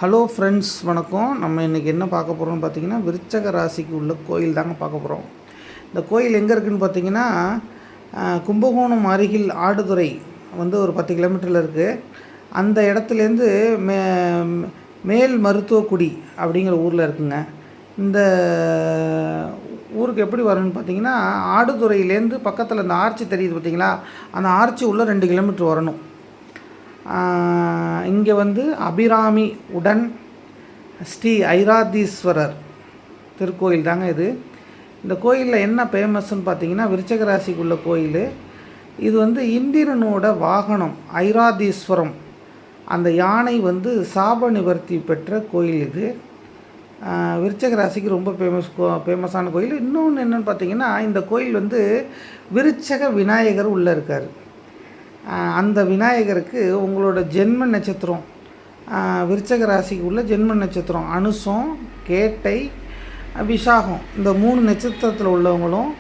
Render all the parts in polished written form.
Hello friends, வணக்கம். நம்ம இன்றைக்கி என்ன பார்க்க போகிறோம்னு பார்த்தீங்கன்னா, விருச்சக ராசிக்கு உள்ள கோயில் தாங்க பார்க்க போகிறோம். இந்த கோயில் எங்கே இருக்குதுன்னு பார்த்தீங்கன்னா, கும்பகோணம் அருகில் ஆடுதுறை ஒரு 10 கிலோமீட்டரில் இருக்குது. அந்த இடத்துலேருந்து மேல் மருத்துவக்குடி அப்படிங்கிற ஊரில் இருக்குங்க. இந்த ஊருக்கு எப்படி வரணும்னு பார்த்தீங்கன்னா, ஆடுதுறையிலேருந்து பக்கத்தில் இந்த ஆர்ச்சி தெரியுது பார்த்தீங்களா, அந்த ஆர்ச்சி உள்ள 2 கிலோமீட்டர் வரணும். இங்கே அபிராமி உடன் ஸ்ரீ ஐராதீஸ்வரர் திருக்கோயில் தாங்க இது. இந்த கோயிலில் என்ன ஃபேமஸ்ன்னு பார்த்தீங்கன்னா, விருச்சக ராசிக்குள்ள கோயில் இது. இந்திரனோட வாகனம் ஐராதீஸ்வரம், அந்த யானை சாப நிவர்த்தி பெற்ற கோயில் இது. விருச்சக ராசிக்கு ரொம்ப ஃபேமஸான கோயில். இன்னொன்று என்னென்னு பார்த்தீங்கன்னா, இந்த கோயில் விருச்சக விநாயகர் உள்ளே இருக்கார். அந்த விநாயகருக்கு உங்களோட ஜென்ம நட்சத்திரம், விருச்சக ராசிக்கு உள்ள ஜென்ம நட்சத்திரம் அனுசம், கேட்டை, விசாகம், இந்த 3 நட்சத்திரத்தில் உள்ளவங்களும்,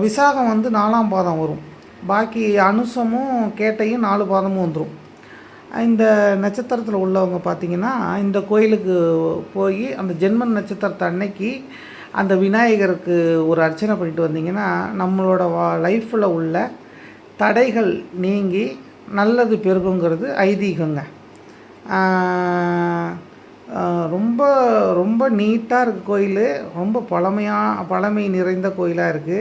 விசாகம் 4ஆம் பாதம் வரும், பாக்கி அனுசமும் கேட்டையும் 4 பாதமும் வந்துடும். இந்த நட்சத்திரத்தில் உள்ளவங்க பார்த்திங்கன்னா, இந்த கோயிலுக்கு போய் அந்த ஜென்ம நட்சத்திரத்தை அன்னைக்கு அந்த விநாயகருக்கு ஒரு அர்ச்சனை பண்ணிட்டு வந்தீங்கன்னா, நம்மளோட லைஃப்பில் உள்ள தடைகள் நீங்கி நல்லது பெருகுங்கிறது ஐதீகங்க. ரொம்ப ரொம்ப நீட்டாக இருக்குது கோயில். ரொம்ப பழமை நிறைந்த கோயிலாக இருக்குது.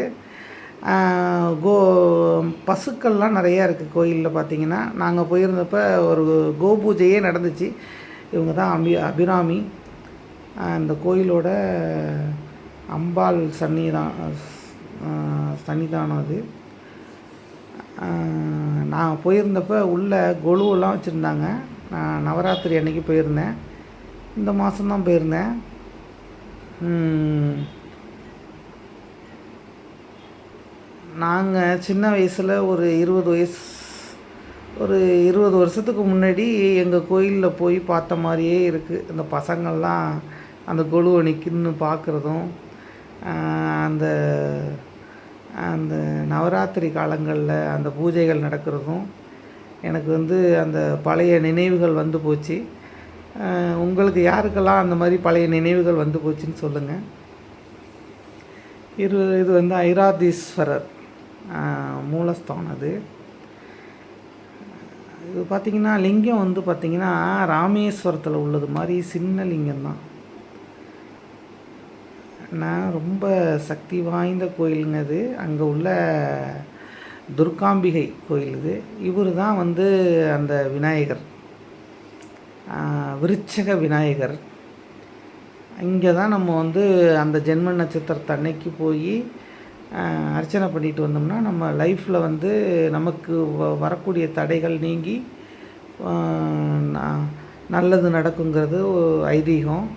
பசுக்கள்லாம் நிறையா இருக்குது கோயிலில். பார்த்திங்கன்னா, நாங்கள் போயிருந்தப்போ ஒரு கோபூஜையே நடந்துச்சு. இவங்க தான் அபிராமி. இந்த கோயிலோட அம்பாள் சன்னிதானம் அது. நான் போயிருந்தப்போ உள்ள கொலுவெல்லாம் வச்சுருந்தாங்க. நான் நவராத்திரி அன்றைக்கி போயிருந்தேன். இந்த மாதம்தான் போயிருந்தேன். நாங்கள் சின்ன வயசில் ஒரு 20 வருஷத்துக்கு முன்னாடி எங்கள் கோயிலில் போய் பார்த்த மாதிரியே இருக்குது. இந்த பசங்கள்லாம் அந்த கொலுவை நிற்கின்னு பார்க்குறதும், அந்த நவராத்திரி காலங்களில் அந்த பூஜைகள் நடக்கிறதும் எனக்கு அந்த பழைய நினைவுகள் போச்சு. உங்களுக்கு யாருக்கெல்லாம் அந்த மாதிரி பழைய நினைவுகள் போச்சுன்னு சொல்லுங்கள். இது ஐராதீஸ்வரர் மூலஸ்தானம். அது இது பார்த்திங்கன்னா, லிங்கம் பார்த்திங்கன்னா ராமேஸ்வரத்தில் உள்ளது மாதிரி சின்ன லிங்கம் தான். ரொம்ப சக்தி வாய்ந்த கோயிலுங்க அது. அங்கே உள்ள துர்காம்பிகை கோயில் இது. இவர் தான் அந்த விநாயகர், விருச்சக விநாயகர். இங்கே தான் நம்ம அந்த ஜென்ம நட்சத்திரத்தை அன்னைக்கு போய் அர்ச்சனை பண்ணிட்டு வந்தோம்னா நம்ம லைஃப்பில் நமக்கு வரக்கூடிய தடைகள் நீங்கி நல்லது நடக்குங்கிறது ஐதீகம்.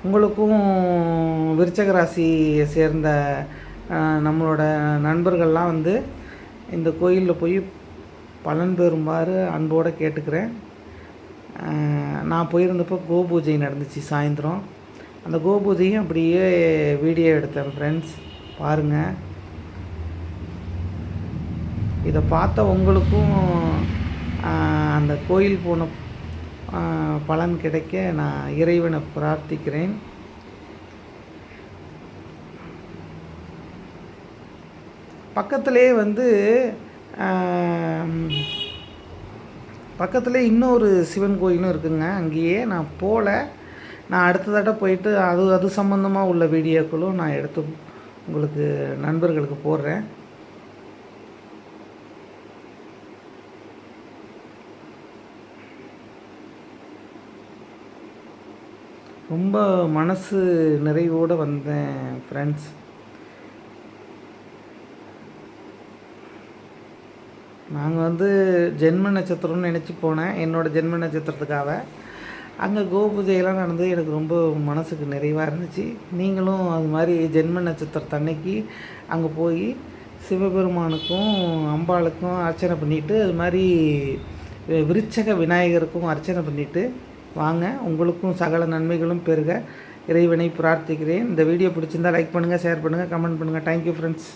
உங்களுக்கும் விருச்சக ராசியை சேர்ந்த நம்மளோட நண்பர்கள்லாம் இந்த கோயிலில் போய் பலன் பெறுமாறு அன்போடு கேட்டுக்கிறேன். நான் போயிருந்தப்போ கோபூஜை நடந்துச்சு சாயந்தரம். அந்த கோபூஜையும் அப்படியே வீடியோ எடுத்தேன் ஃப்ரெண்ட்ஸ், பாருங்கள். இதை பார்த்த உங்களுக்கும் அந்த கோயில் போன பலன் கிடைக்க நான் இறைவனை பிரார்த்திக்கிறேன். பக்கத்துலேயே இன்னொரு சிவன் கோயிலும் இருக்குங்க. அங்கேயே நான் போகல. நான் அடுத்த தடவை போயிட்டு அது சம்மந்தமாக உள்ள வீடியோக்களும் நான் எடுத்து உங்களுக்கு நண்பர்களுக்கு போடுறேன். ரொம்ப மனசு நிறைவோடு வந்தேன் ஃப்ரெண்ட்ஸ். நாங்கள் ஜென்ம நட்சத்திரம்னு நினச்சி போனேன், என்னோடய ஜென்ம நட்சத்திரத்துக்காக. அங்கே கோபூஜையெல்லாம் நடந்து எனக்கு ரொம்ப மனசுக்கு நிறைவாக இருந்துச்சு. நீங்களும் அது மாதிரி ஜென்ம நட்சத்திரத்தை அன்னைக்கு அங்கே போய் சிவபெருமானுக்கும் அம்பாளுக்கும் அர்ச்சனை பண்ணிவிட்டு, அது மாதிரி விருச்சக விநாயகருக்கும் அர்ச்சனை பண்ணிவிட்டு வாங்க. உங்களுக்கும் சகல நன்மைகளும் பெருக இறைவனை பிரார்த்திக்கிறேன். இந்த வீடியோ பிடிச்சிருந்தால் லைக் பண்ணுங்கள், ஷேர் பண்ணுங்கள், கமெண்ட் பண்ணுங்கள். Thank you friends.